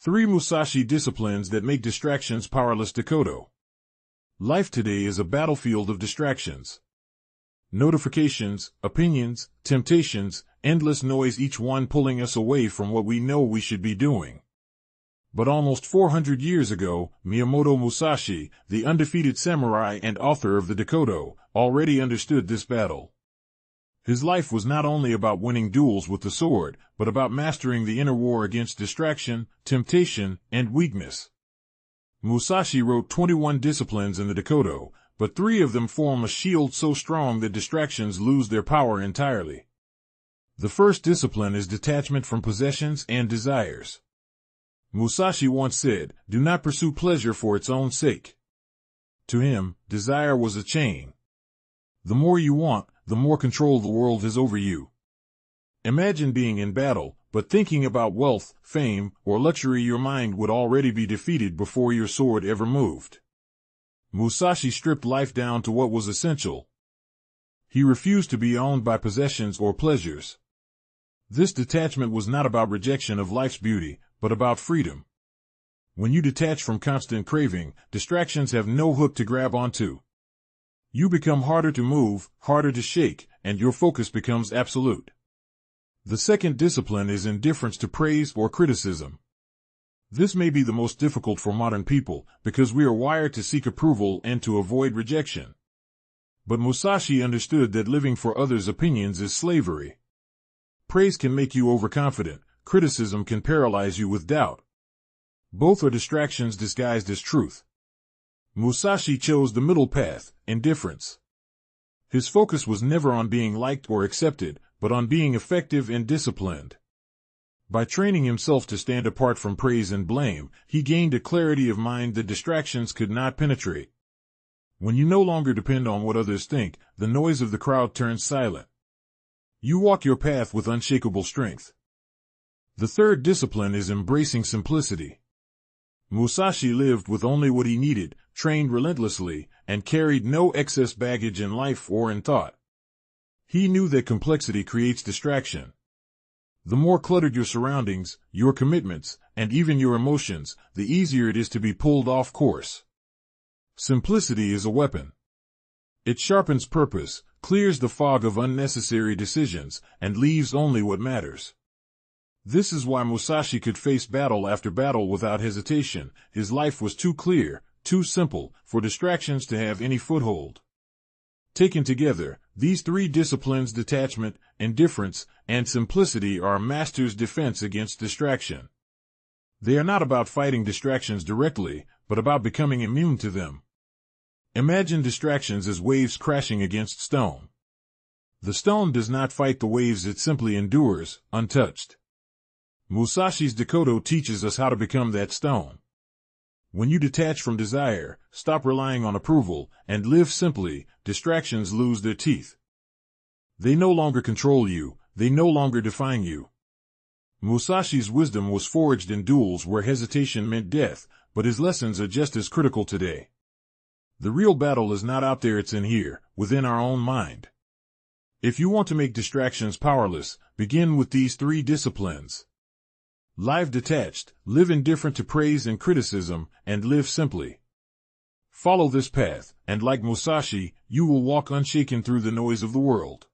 3 Musashi disciplines that make distractions powerless. Dokkodo. Life today is a battlefield of distractions. Notifications, opinions, temptations, endless noise, each one pulling us away from what we know we should be doing. But almost 400 years ago, Miyamoto Musashi, the undefeated samurai and author of the Dokkodo, already understood this battle. His life was not only about winning duels with the sword, but about mastering the inner war against distraction, temptation, and weakness. Musashi wrote 21 disciplines in the Dokkodo, but 3 of them form a shield so strong that distractions lose their power entirely. The first discipline is detachment from possessions and desires. Musashi once said, "Do not pursue pleasure for its own sake." To him, desire was a chain. The more you want, the more control the world has over you. Imagine being in battle, but thinking about wealth, fame, or luxury. Your mind would already be defeated before your sword ever moved. Musashi stripped life down to what was essential. He refused to be owned by possessions or pleasures. This detachment was not about rejection of life's beauty, but about freedom. When you detach from constant craving, distractions have no hook to grab onto. You become harder to move, harder to shake, and your focus becomes absolute. The second discipline is indifference to praise or criticism. This may be the most difficult for modern people, because we are wired to seek approval and to avoid rejection. But Musashi understood that living for others' opinions is slavery. Praise can make you overconfident, criticism can paralyze you with doubt. Both are distractions disguised as truth. Musashi chose the middle path, indifference. His focus was never on being liked or accepted, but on being effective and disciplined. By training himself to stand apart from praise and blame, he gained a clarity of mind that distractions could not penetrate. When you no longer depend on what others think, the noise of the crowd turns silent. You walk your path with unshakable strength. The third discipline is embracing simplicity. Musashi lived with only what he needed, trained relentlessly, and carried no excess baggage in life or in thought. He knew that complexity creates distraction. The more cluttered your surroundings, your commitments, and even your emotions, the easier it is to be pulled off course. Simplicity is a weapon. It sharpens purpose, clears the fog of unnecessary decisions, and leaves only what matters. This is why Musashi could face battle after battle without hesitation. His life was too clear, too simple, for distractions to have any foothold. Taken together, these 3 disciplines, detachment, indifference, and simplicity, are a master's defense against distraction. They are not about fighting distractions directly, but about becoming immune to them. Imagine distractions as waves crashing against stone. The stone does not fight the waves, it simply endures, untouched. Musashi's Dokkodo teaches us how to become that stone. When you detach from desire, stop relying on approval, and live simply, distractions lose their teeth. They no longer control you, they no longer define you. Musashi's wisdom was forged in duels where hesitation meant death, but his lessons are just as critical today. The real battle is not out there, it's in here, within our own mind. If you want to make distractions powerless, begin with these 3 disciplines. Live detached, live indifferent to praise and criticism, and live simply. Follow this path, and like Musashi, you will walk unshaken through the noise of the world.